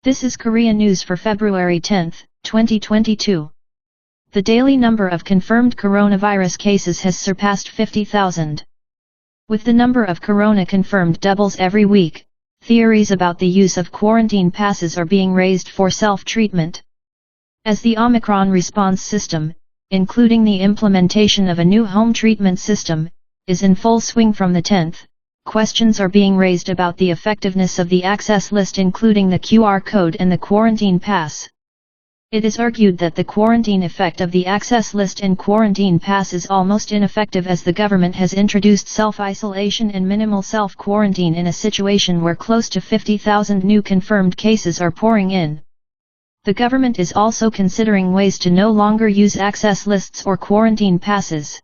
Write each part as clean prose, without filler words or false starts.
This is Korea News for February 10, 2022. The daily number of confirmed coronavirus cases has surpassed 50,000. With the number of corona confirmed doubles every week, theories about the use of quarantine passes are being raised for self-treatment. As the Omicron response system, including the implementation of a new home treatment system, is in full swing from the 10th, questions are being raised about the effectiveness of the access list, including the QR code and the quarantine pass. It is argued that the quarantine effect of the access list and quarantine pass is almost ineffective, as the government has introduced self-isolation and minimal self-quarantine in a situation where close to 50,000 new confirmed cases are pouring in. The government is also considering ways to no longer use access lists or quarantine passes.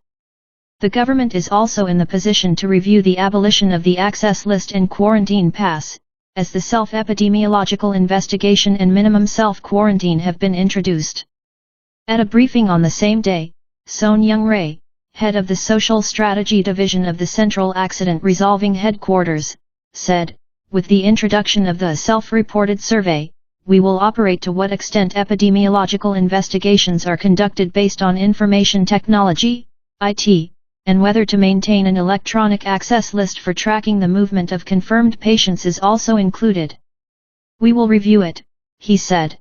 The government is also in the position to review the abolition of the access list and quarantine pass, as the self-epidemiological investigation and minimum self-quarantine have been introduced. At a briefing on the same day, Son Young-rae, head of the Social Strategy Division of the Central Accident Resolving Headquarters, said, "With the introduction of the self-reported survey, we will operate to what extent epidemiological investigations are conducted based on information technology, IT, and whether to maintain an electronic access list for tracking the movement of confirmed patients is also included. We will review it," he said.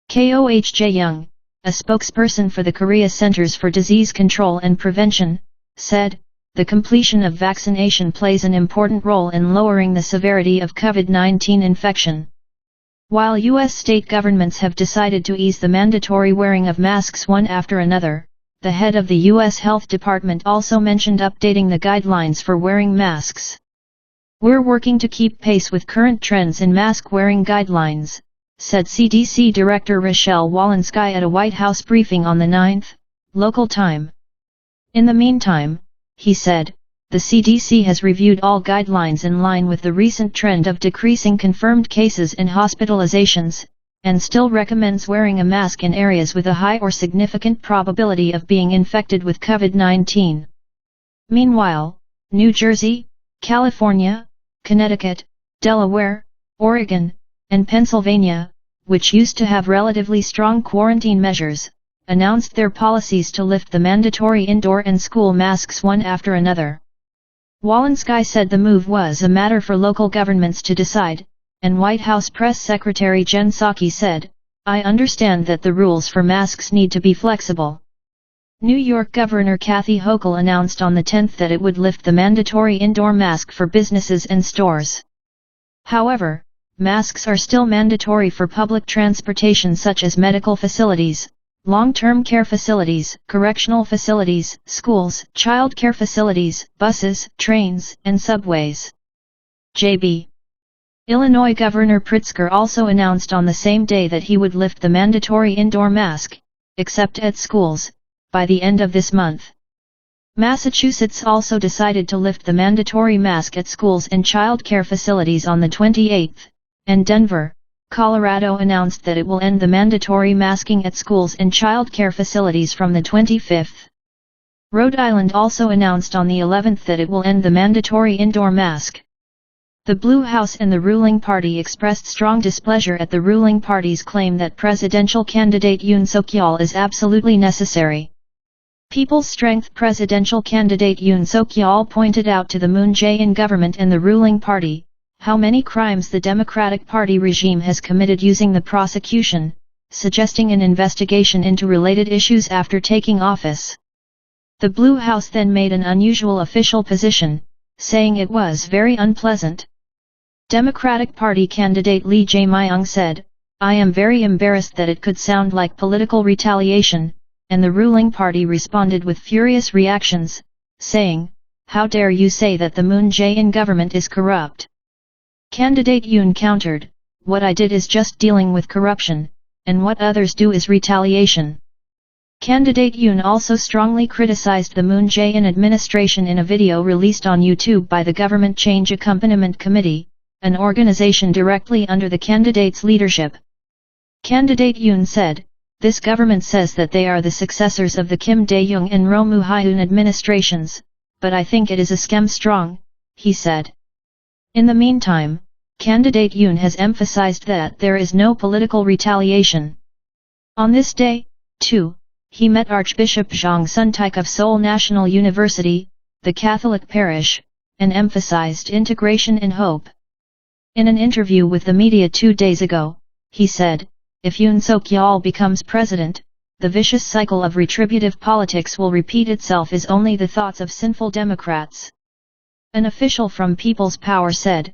Koh Young, a spokesperson for the Korea Centers for Disease Control and Prevention, said, "The completion of vaccination plays an important role in lowering the severity of COVID-19 infection." While U.S. state governments have decided to ease the mandatory wearing of masks one after another, the head of the U.S. Health Department also mentioned updating the guidelines for wearing masks. "We're working to keep pace with current trends in mask-wearing guidelines," said CDC Director Rochelle Walensky at a White House briefing on the 9th, local time. In the meantime, he said, the CDC has reviewed all guidelines in line with the recent trend of decreasing confirmed cases and hospitalizations, and still recommends wearing a mask in areas with a high or significant probability of being infected with COVID-19. Meanwhile, New Jersey, California, Connecticut, Delaware, Oregon, and Pennsylvania, which used to have relatively strong quarantine measures, announced their policies to lift the mandatory indoor and school masks one after another. Walensky said the move was a matter for local governments to decide, and White House Press Secretary Jen Psaki said, "I understand that the rules for masks need to be flexible." New York Governor Kathy Hochul announced on the 10th that it would lift the mandatory indoor mask for businesses and stores. However, masks are still mandatory for public transportation such as medical facilities, long-term care facilities, correctional facilities, schools, child care facilities, buses, trains, and subways. J.B. Illinois Governor Pritzker also announced on the same day that he would lift the mandatory indoor mask, except at schools, by the end of this month. Massachusetts also decided to lift the mandatory mask at schools and child care facilities on the 28th, and Denver, Colorado announced that it will end the mandatory masking at schools and child care facilities from the 25th. Rhode Island also announced on the 11th that it will end the mandatory indoor mask. The Blue House and the ruling party expressed strong displeasure at the ruling party's claim that presidential candidate Yoon seokyal is absolutely necessary. People's Strength presidential candidate Yoon seokyal pointed out to the Moon Jae-in government and the ruling party how many crimes the Democratic Party regime has committed using the prosecution, suggesting an investigation into related issues after taking office. The Blue House then made an unusual official position, saying it was very unpleasant. Democratic Party candidate Lee Jae-myung said, "I am very embarrassed that it could sound like political retaliation," and the ruling party responded with furious reactions, saying, "How dare you say that the Moon Jae-in government is corrupt?" Candidate Yoon countered, "What I did is just dealing with corruption, and what others do is retaliation." Candidate Yoon also strongly criticized the Moon Jae-in administration in a video released on YouTube by the Government Change Accompaniment Committee, an organization directly under the candidate's leadership. Candidate Yoon said, "This government says that they are the successors of the Kim Dae-jung and Roh Moo-hyun administrations, but I think it is a scam strong," he said. In the meantime, candidate Yoon has emphasized that there is no political retaliation. On this day, too, he met Archbishop Zhang Suntaik of Seoul National University, the Catholic parish, and emphasized integration and hope. In an interview with the media 2 days ago, he said, "If Yoon Seokyal becomes president, the vicious cycle of retributive politics will repeat itself is only the thoughts of sinful Democrats." An official from People's Power said,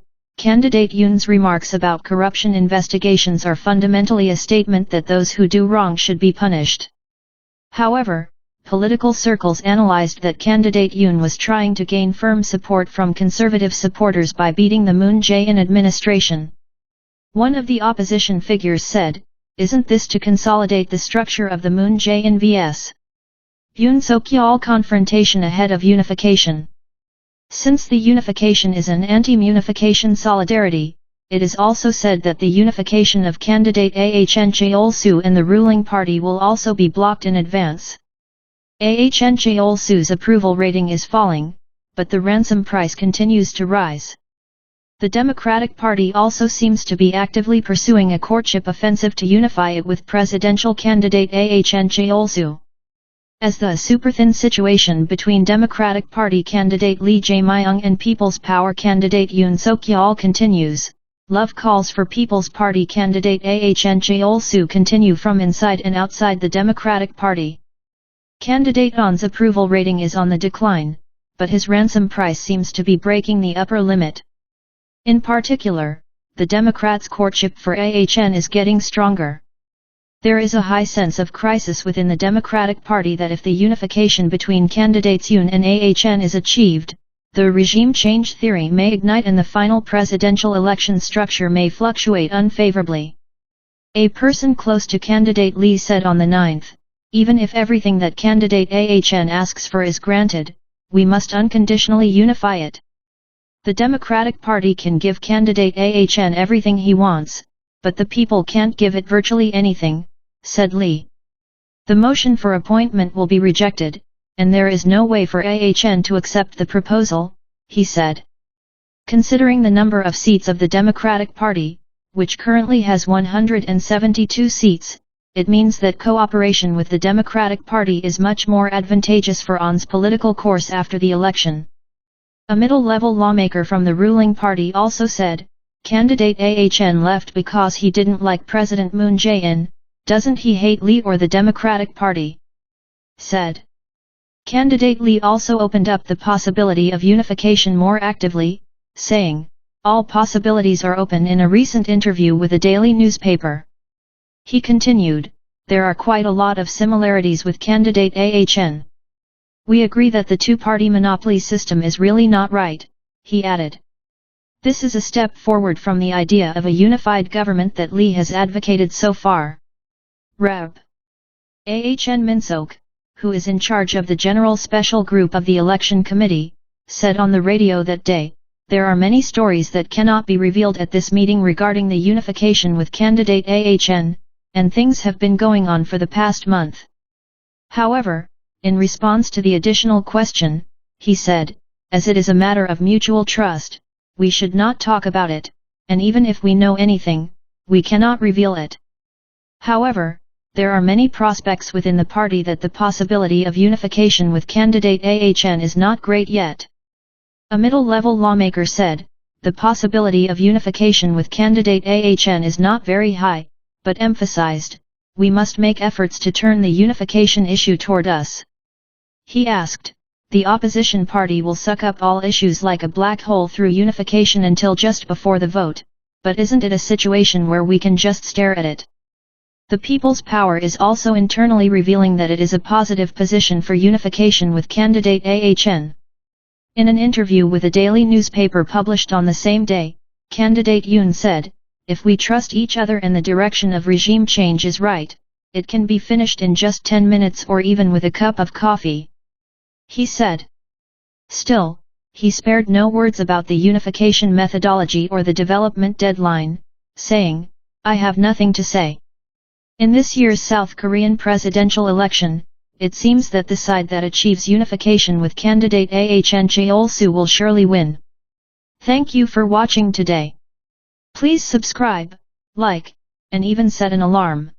candidate Yoon's remarks about corruption investigations are fundamentally a statement that those who do wrong should be punished. However, political circles analyzed that candidate Yoon was trying to gain firm support from conservative supporters by beating the Moon Jae-in administration. One of the opposition figures said, "Isn't this to consolidate the structure of the Moon Jae-in vs. Yoon Seokyal confrontation ahead of unification?" Since the unification is an anti-unification solidarity, it is also said that the unification of candidate Ahn Chaolsu and the ruling party will also be blocked in advance. Ahn Chaolsu's approval rating is falling, but the ransom price continues to rise. The Democratic Party also seems to be actively pursuing a courtship offensive to unify it with presidential candidate Ahn Chaolsu. As the super-thin situation between Democratic Party candidate Lee Jae-myung and People's Power candidate Yoon Seokyal continues, love calls for People's Party candidate Ahn Chaolsu continue from inside and outside the Democratic Party. Candidate Yoon's approval rating is on the decline, but his ransom price seems to be breaking the upper limit. In particular, the Democrats' courtship for Ahn is getting stronger. There is a high sense of crisis within the Democratic Party that if the unification between candidates Yoon and Ahn is achieved, the regime change theory may ignite and the final presidential election structure may fluctuate unfavorably. A person close to candidate Lee said on the 9th, "Even if everything that candidate Ahn asks for is granted, we must unconditionally unify it. The Democratic Party can give candidate Ahn everything he wants, but the people can't give it virtually anything," said Lee. "The motion for appointment will be rejected, and there is no way for Ahn to accept the proposal," he said. Considering the number of seats of the Democratic Party, which currently has 172 seats, it means that cooperation with the Democratic Party is much more advantageous for Yoon's political course after the election. A middle-level lawmaker from the ruling party also said, "Candidate Ahn left because he didn't like President Moon Jae-in, doesn't he hate Lee or the Democratic Party?" said. Candidate Lee also opened up the possibility of unification more actively, saying, "All possibilities are open" in a recent interview with a daily newspaper. He continued, "There are quite a lot of similarities with candidate Ahn. We agree that the two-party monopoly system is really not right," he added. This is a step forward from the idea of a unified government that Lee has advocated so far. Rep. Ahn Min-seok, who is in charge of the General Special Group of the Election Committee, said on the radio that day, "There are many stories that cannot be revealed at this meeting regarding the unification with candidate Ahn, and things have been going on for the past month." However, in response to the additional question, he said, "As it is a matter of mutual trust, we should not talk about it, and even if we know anything, we cannot reveal it. However, there are many prospects within the party that the possibility of unification with candidate Ahn is not great yet." A middle-level lawmaker said, "The possibility of unification with candidate Ahn is not very high," but emphasized, "We must make efforts to turn the unification issue toward us." He asked, "The opposition party will suck up all issues like a black hole through unification until just before the vote, but isn't it a situation where we can just stare at it?" The People's Power is also internally revealing that it is a positive position for unification with candidate Ahn. In an interview with a daily newspaper published on the same day, candidate Yoon said, "If we trust each other and the direction of regime change is right, it can be finished in just 10 minutes or even with a cup of coffee," he said. Still, he spared no words about the unification methodology or the development deadline, saying, "I have nothing to say." In this year's South Korean presidential election, it seems that the side that achieves unification with candidate Ahn Chaolsu will surely win. Thank you for watching today. Please subscribe, like, and even set an alarm.